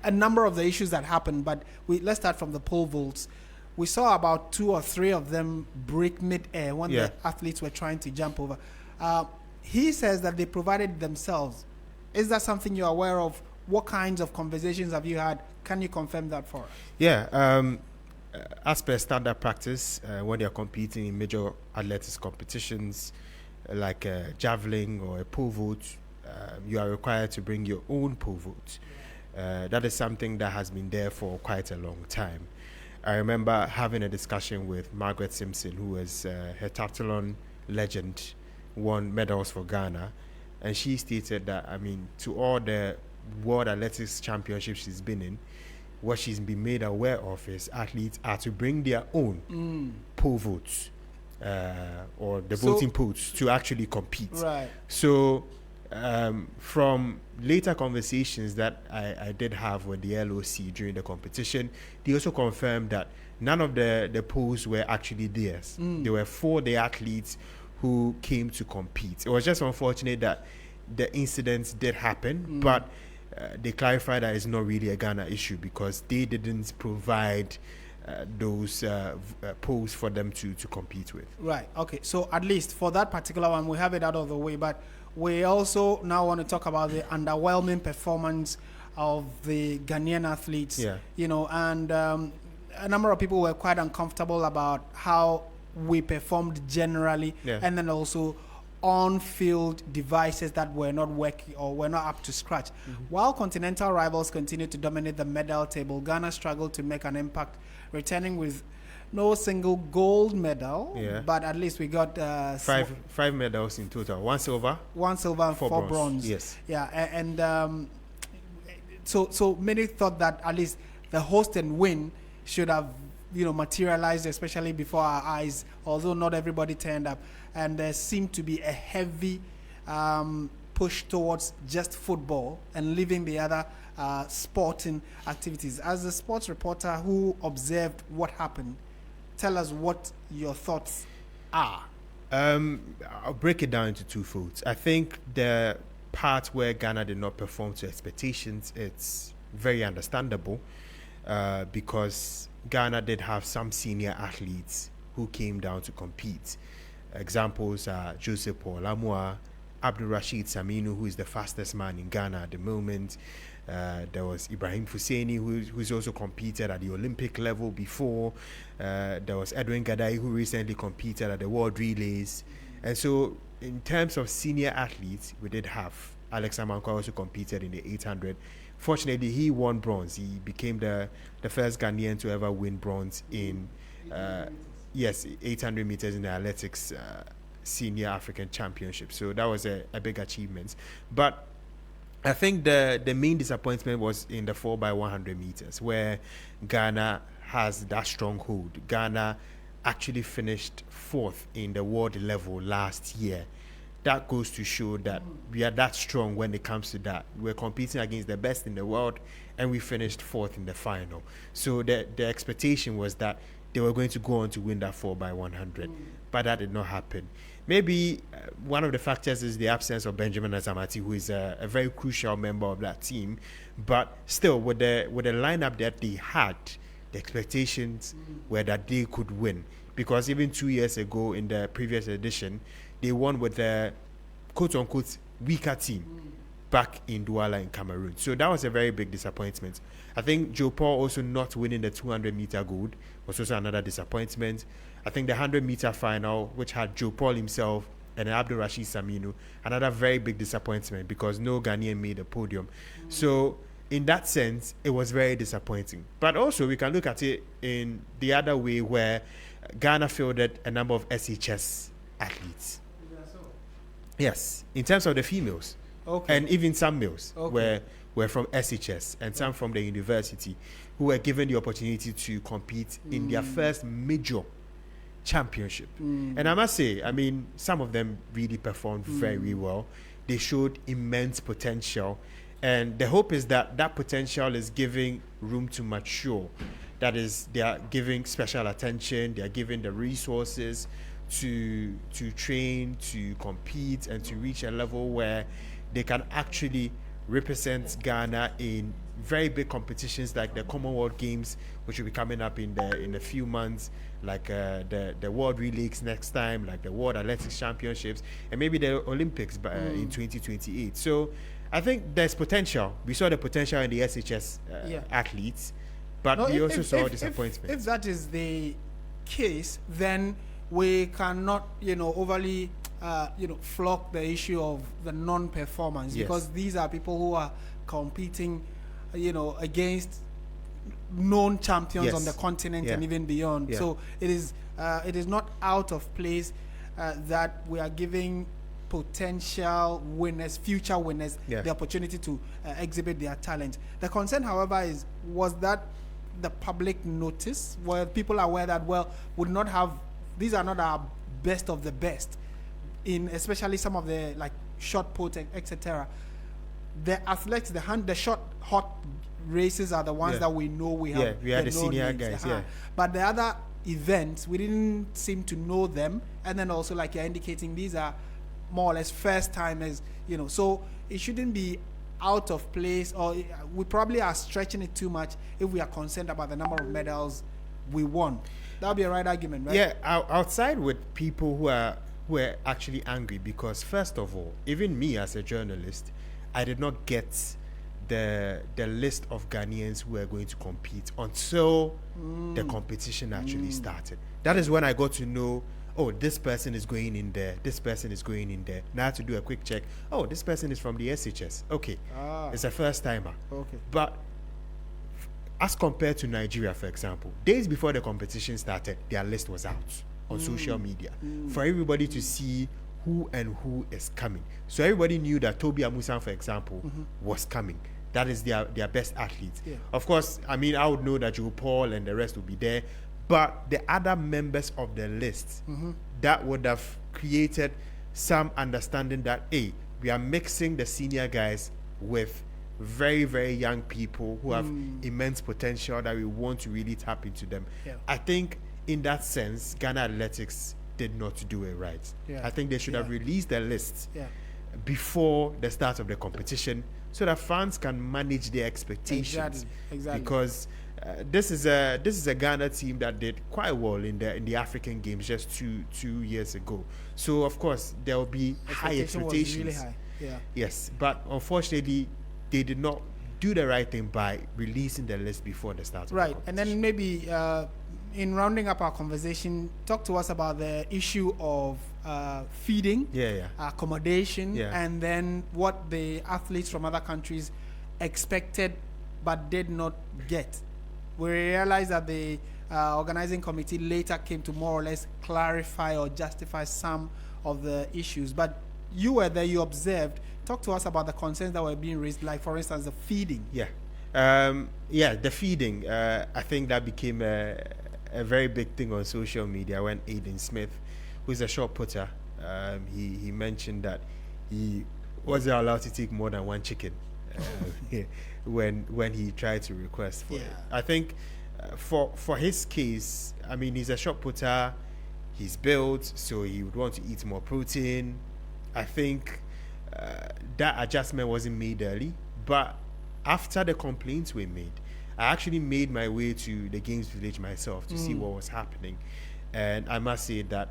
a number of the issues that happened, but let's start from the pole vaults. We saw about 2 or 3 of them break mid-air when the athletes were trying to jump over. He says that they provided themselves. Is that something you're aware of? What kinds of conversations have you had? Can you confirm that for us? Yeah. As per standard practice, when you're competing in major athletics competitions, like javelin or a pole vault, you are required to bring your own pole vault. That is something that has been there for quite a long time. I remember having a discussion with Margaret Simpson, who is heptathlon legend, won medals for Ghana, and she stated that, to all the World Athletics Championships she's been in, what she's been made aware of is athletes are to bring their own pole vaults or the voting poles to actually compete. Right. So from later conversations that I did have with the LOC during the competition, they also confirmed that none of the poles were actually theirs. They were for the athletes who came to compete. It was just unfortunate that the incidents did happen, but they clarified that it's not really a Ghana issue because they didn't provide those poles for them to compete with. Right. Okay. So at least for that particular one, we have it out of the way. But we also now want to talk about the underwhelming performance of the Ghanaian athletes. Yeah. And a number of people were quite uncomfortable about how we performed generally, and then also on-field devices that were not working or were not up to scratch. While continental rivals continued to dominate the medal table, Ghana struggled to make an impact, returning with no single gold medal, but at least we got five medals in total. 1 silver, 1 silver and 4 bronze. Yes. Yeah, and so many thought that at least the host and win should have materialized, especially before our eyes, although not everybody turned up. And there seemed to be a heavy push towards just football and leaving the other sporting activities. As a sports reporter who observed what happened, tell us what your thoughts are. I'll break it down into 2 folds. I think the part where Ghana did not perform to expectations, it's very understandable because Ghana did have some senior athletes who came down to compete. Examples are Joseph Paul Lamua, Abdul Rashid Saminu, who is the fastest man in Ghana at the moment. There was Ibrahim Fuseni, who's also competed at the Olympic level before. There was Edwin Gadai, who recently competed at the World Relays. And so in terms of senior athletes, we did have Alex Amankwa also competed in the 800. Fortunately, he won bronze. He became the first Ghanaian to ever win bronze in 800 meters in the athletics senior African championship. So that was a big achievement. But I think the main disappointment was in the 4x100 meters, where Ghana has that stronghold. Ghana actually finished 4th in the world level last year. That goes to show that we are that strong when it comes to that. We're competing against the best in the world, and we finished 4th in the final. So the expectation was that they were going to go on to win that 4x100, but that did not happen. Maybe one of the factors is the absence of Benjamin Azamati, who is a very crucial member of that team. But still, with the lineup that they had, the expectations were that they could win. Because even 2 years ago in the previous edition, they won with the quote-unquote weaker team back in Douala in Cameroon. So that was a very big disappointment. I think Joe Paul also not winning the 200-meter gold was also another disappointment. I think the 100-meter final, which had Joe Paul himself and Abdul Rashid Saminu, another very big disappointment because no Ghanaian made the podium. So in that sense, it was very disappointing. But also, we can look at it in the other way, where Ghana fielded a number of SHS athletes. Yes, in terms of the females. Okay. And even some males were from SHS and some from the university who were given the opportunity to compete in their first major championship. And I must say, I mean, some of them really performed very well. They showed immense potential. And the hope is that that potential is giving room to mature. That is, they are giving special attention, they are giving the resources to train, to compete, and to reach a level where they can actually represent Ghana in very big competitions like the Commonwealth Games, which will be coming up in a few months, like the World Relays next time, like the World Athletics Championships, and maybe the Olympics in 2028. So I think there's potential. We saw the potential in the SHS athletes, but we also saw disappointment. If that is the case, then we cannot, overly, flock the issue of the non-performance, because these are people who are competing, against known champions on the continent and even beyond. So it is not out of place that we are giving potential winners, future winners, the opportunity to exhibit their talent. The concern, however, was that the public notice, where people are aware that, would not have, these are not our best of the best, in especially some of the like shot put, etc. The athletes, the short hot races are the ones that we know we have. We are the senior guys. But the other events, we didn't seem to know them, and then also, like you're indicating, these are more or less first timers, so it shouldn't be out of place, or we probably are stretching it too much if we are concerned about the number of medals we won. That would be a right argument, right? Yeah, outside with people who are actually angry, because first of all, even me as a journalist, I did not get the list of Ghanaians who were going to compete until the competition actually started. That is when I got to know, oh, this person is going in there, this person is going in there. Now I have to do a quick check. Oh, this person is from the SHS. Okay, it's a first timer. Okay. But as compared to Nigeria, for example, days before the competition started, their list was out on social media for everybody to see who and who is coming. So everybody knew that Toby Amusan, for example, was coming. That is their best athlete. Of course, I mean, I would know that Joe Paul and the rest would be there, but the other members of the list, that would have created some understanding that, hey, we are mixing the senior guys with very, very young people who have immense potential, that we want to really tap into them. I think in that sense, Ghana Athletics did not do it right. I think they should have released the list before the start of the competition, so that fans can manage their expectations. Exactly. Because this is a Ghana team that did quite well in the African Games just two years ago. So of course there will be high expectations. Was really high. Yes, but unfortunately they did not do the right thing by releasing the list before the start of the competition. And then maybe in rounding up our conversation, talk to us about the issue of feeding, accommodation, and then what the athletes from other countries expected but did not get. We realized that the organizing committee later came to more or less clarify or justify some of the issues. But you were there, you observed. Talk to us about the concerns that were being raised, like, for instance, the feeding. The feeding. I think that became a very big thing on social media when Aiden Smith, who is a shot putter, he mentioned that he wasn't allowed to take more than one chicken when he tried to request for it. I think for his case, I mean, he's a shot putter, he's built, so he would want to eat more protein. I think that adjustment wasn't made early, but after the complaints were made, I actually made my way to the Games Village myself to see what was happening. And I must say that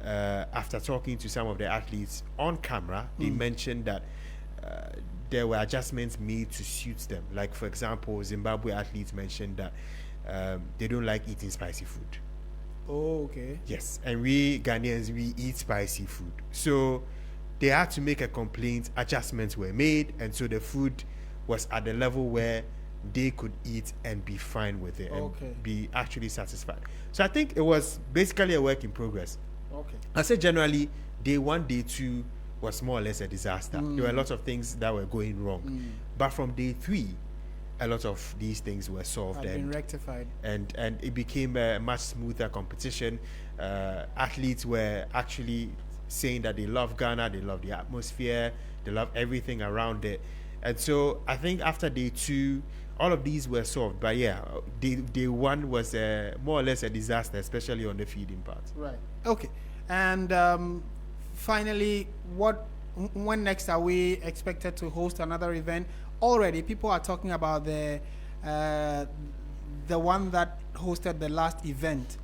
after talking to some of the athletes on camera, they mentioned that there were adjustments made to suit them. Like, for example, Zimbabwe athletes mentioned that they don't like eating spicy food. Oh, okay. Yes, and we Ghanaians, we eat spicy food. So they had to make a complaint, adjustments were made, and so the food was at the level where they could eat and be fine with it and be actually satisfied. So I think it was basically a work in progress. Okay. I said generally, day 1, day 2 was more or less a disaster. There were a lot of things that were going wrong. But from day 3, a lot of these things were solved and been rectified. And it became a much smoother competition. Athletes were actually saying that they love Ghana, they love the atmosphere, they love everything around it. And so I think after day 2, all of these were solved. But yeah, day 1 was more or less a disaster, especially on the feeding part. Right. Okay. And finally, when next are we expected to host another event? Already, people are talking about the one that hosted the last event.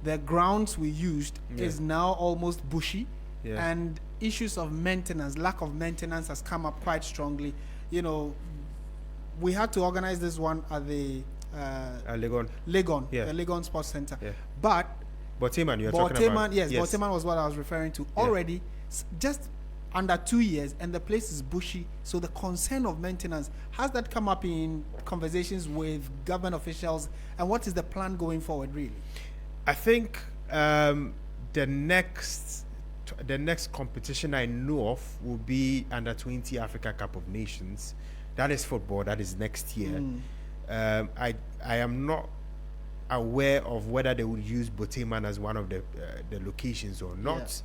The grounds we used is now almost bushy, and issues of maintenance, lack of maintenance, has come up quite strongly. You know, we had to organize this one at the Legon, the Legon Sports Center, but Boteman, you're talking about? Yes, Boteman was what I was referring to. Already, just under 2 years, and the place is bushy. So the concern of maintenance, has that come up in conversations with government officials, and what is the plan going forward, really? I think the next competition I know of will be under 20 Africa Cup of Nations. That is football. That is next year. I am not aware of whether they would use Boteman as one of the locations or not,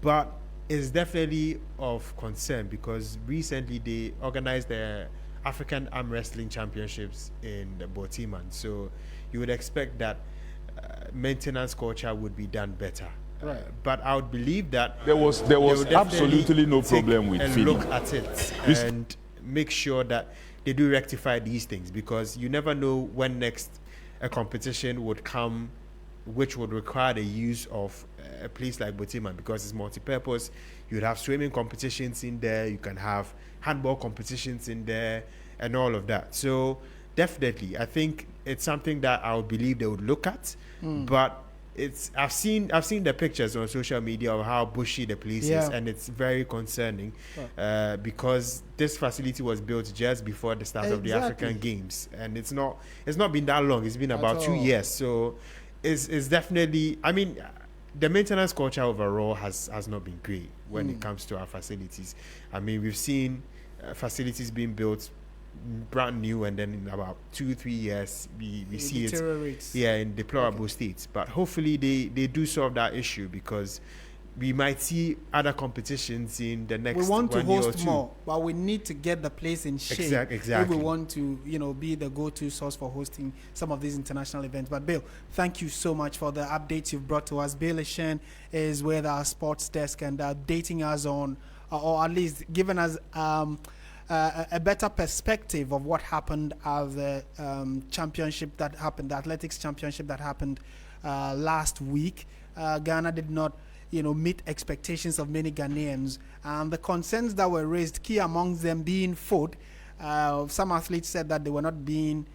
but it's definitely of concern because recently they organized the African Arm Wrestling Championships in the Boteman. So you would expect that maintenance culture would be done better. Right. But I would believe that there was absolutely no problem with feeding. Look at it and make sure that they do rectify these things, because you never know when next a competition would come which would require the use of a place like Boteman, because it's multi-purpose. You'd have swimming competitions in there, you can have handball competitions in there, and all of that. So definitely, I think it's something that I would believe they would look at. But I've seen the pictures on social media of how bushy the place is, and it's very concerning because this facility was built just before the start of the African Games, and it's not been that long. It's been about 2 years. So it's definitely, I mean, the maintenance culture overall has not been great when it comes to our facilities. I mean, we've seen facilities being built brand new, and then in about 2-3 years we see it in deplorable states. But hopefully they do solve that issue, because we might see other competitions in the next 1 year or 2. We want to host more, but we need to get the place in shape. Exactly. If we want to, be the go-to source for hosting some of these international events. But Bill, thank you so much for the updates you've brought to us. Bill Ishen is with our sports desk and updating us on, or at least giving us a better perspective of what happened at the championship that happened, the athletics championship that happened last week. Ghana did not, meet expectations of many Ghanaians. The concerns that were raised, key amongst them being food. Some athletes said that they were not being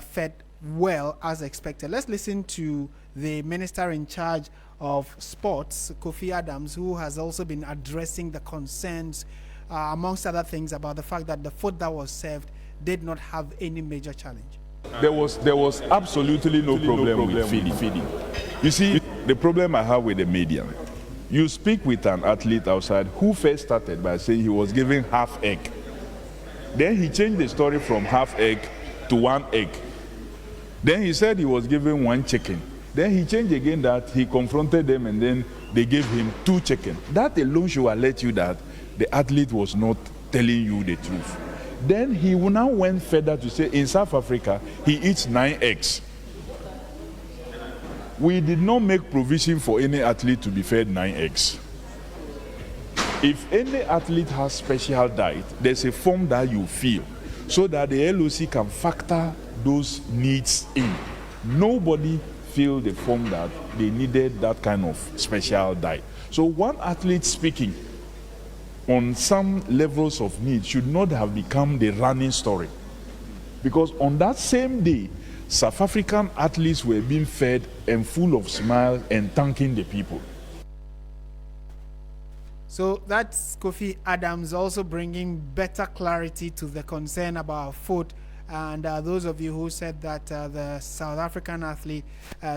fed well as expected. Let's listen to the minister in charge of sports, Kofi Adams, who has also been addressing the concerns, amongst other things, about the fact that the food that was served did not have any major challenge. There was absolutely no problem with feeding. You see, the problem I have with the media, you speak with an athlete outside who first started by saying he was giving half egg. Then he changed the story from half egg to 1 egg. Then he said he was giving 1 chicken. Then he changed again that he confronted them and then they gave him 2 chicken. That alone should alert you that the athlete was not telling you the truth. Then he now went further to say in South Africa, he eats 9 eggs. We did not make provision for any athlete to be fed 9 eggs. If any athlete has special diet, there's a form that you fill so that the LOC can factor those needs in. Nobody filled the form that they needed that kind of special diet. So one athlete speaking on some levels of need should not have become the running story. Because on that same day, South African athletes were being fed and full of smiles and thanking the people. So that's Kofi Adams also bringing better clarity to the concern about food. And those of you who said that the South African athlete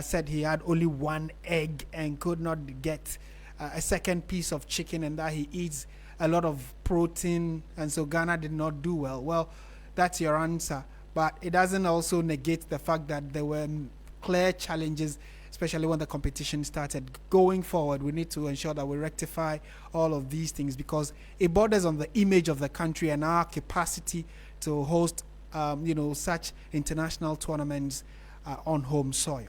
said he had only one egg and could not get a second piece of chicken, and that he eats a lot of protein, and so Ghana did not do well. Well, that's your answer. But it doesn't also negate the fact that there were clear challenges, especially when the competition started. Going forward, we need to ensure that we rectify all of these things, because it borders on the image of the country and our capacity to host such international tournaments on home soil.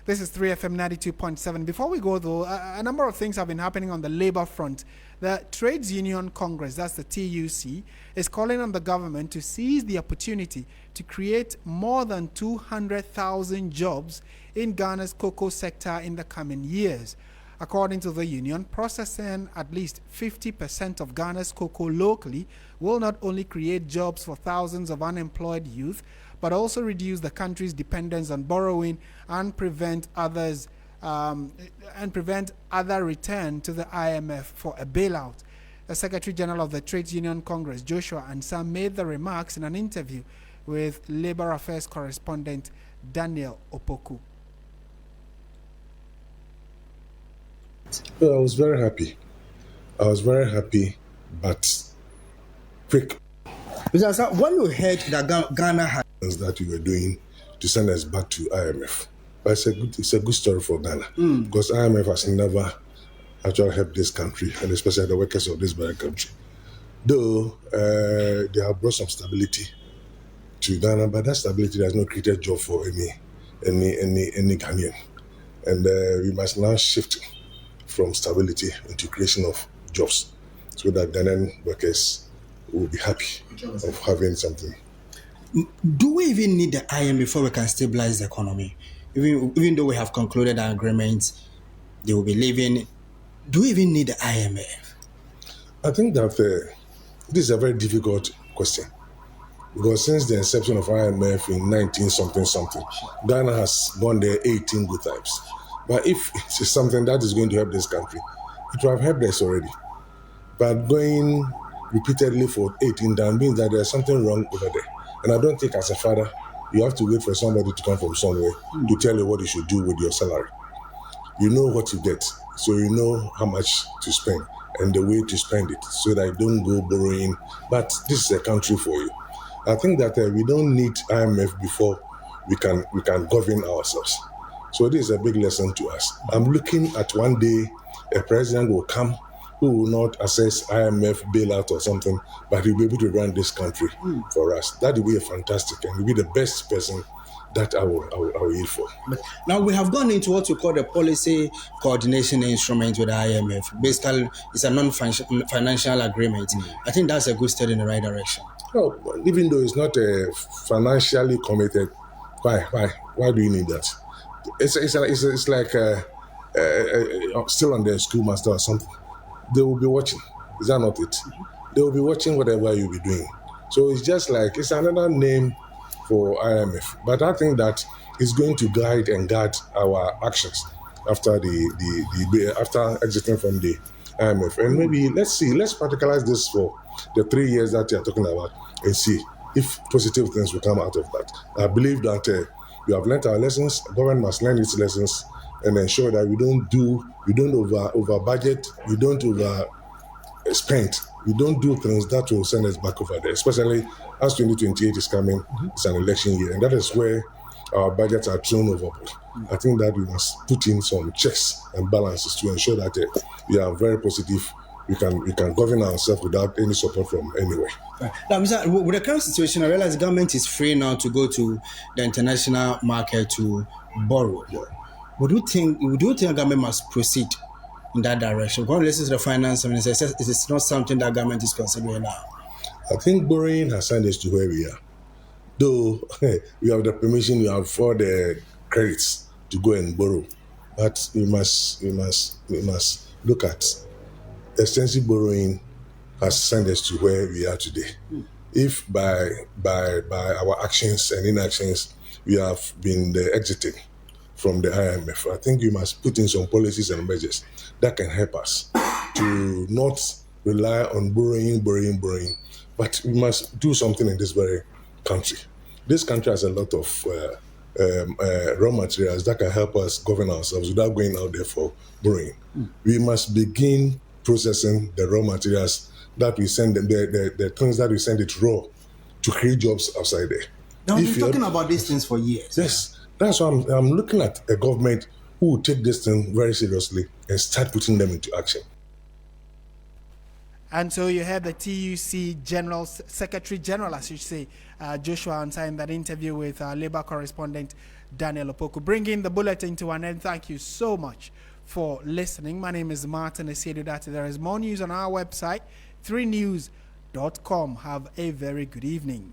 This is 3FM 92.7. Before we go, though, a number of things have been happening on the labor front. The Trades Union Congress, that's the TUC, is calling on the government to seize the opportunity to create more than 200,000 jobs in Ghana's cocoa sector in the coming years. According to the union, processing at least 50% of Ghana's cocoa locally will not only create jobs for thousands of unemployed youth, but also reduce the country's dependence on borrowing and prevent other return to the IMF for a bailout. The Secretary General of the Trades Union Congress, Joshua Ansah, made the remarks in an interview with Labour Affairs correspondent Daniel Opoku. Well, I was very happy, but quick. When you heard that Ghana had that you were doing to send us back to IMF, it's a good story for Ghana, because IMF has never actually helped this country, and especially the workers of this very country. Though they have brought some stability to Ghana, but that stability has not created job for any Ghanaian, and we must now shift from stability into creation of jobs, so that Ghanaian workers will be happy of having something. Do we even need the IMF before we can stabilize the economy? Even though we have concluded an agreement, they will be leaving. Do we even need the IMF? I think that this is a very difficult question, because since the inception of IMF in 19-something, Ghana has gone there 18 good times. But if it's something that is going to help this country, it will have helped us already. But going repeatedly for 18 down means that there's something wrong over there. And I don't think as a father, you have to wait for somebody to come from somewhere to tell you what you should do with your salary. You know what you get, so you know how much to spend and the way to spend it, so that you don't go borrowing. But this is a country for you. I think that we don't need IMF before we can govern ourselves. So this is a big lesson to us. I'm looking at one day a president will come who will not assess IMF bailout or something, but he'll be able to run this country for us. That will be a fantastic, and will be the best person that I will yield for. But now we have gone into what we call the policy coordination instrument with the IMF. Basically, it's a non-financial agreement. I think that's a good step in the right direction. No, even though it's not financially committed, why do you need that? It's like still on the schoolmaster or something. They will be watching. Is that not it? They will be watching whatever you'll be doing. So it's just like, it's another name for IMF. But I think that it's going to guide and guard our actions after after exiting from the IMF. And maybe let's particularize this for the 3 years that you're talking about and see if positive things will come out of that. I believe that we have learned our lessons. The government must learn its lessons and ensure that we don't over budget, we don't over spend, we don't do things that will send us back over there, especially as 2028 is coming. It's an election year, and that is where our budgets are thrown overboard. I think that we must put in some checks and balances to ensure that we are very positive. We can govern ourselves without any support from anywhere. Now, Mr. With the current situation, I realize the government is free now to go to the international market to borrow. Yeah. Would you think the government must proceed in that direction? When listen to the finance minister, it is not something that government is considering now. I think borrowing has sent us to where we are. Though we have the permission, we have all the credits to go and borrow, but we must look at extensive borrowing has sent us to where we are today. If by our actions and inactions we have been exiting from the IMF, I think we must put in some policies and measures that can help us to not rely on borrowing, but we must do something in this very country. This country has a lot of raw materials that can help us govern ourselves without going out there for borrowing. We must begin processing the raw materials that we send them, the things that we send it raw, to create jobs outside there. Now, we've been talking about these things for years. Yes, that's why I'm looking at a government who will take this thing very seriously and start putting them into action. And so you heard the TUC General Secretary General, as you say, Joshua Ansah, in that interview with our Labour correspondent Daniel Opoku. Bringing the bulletin to an end. Thank you so much for listening. My name is Martin Asiedu-Dartey. There is more news on our website, 3news.com. Have a very good evening.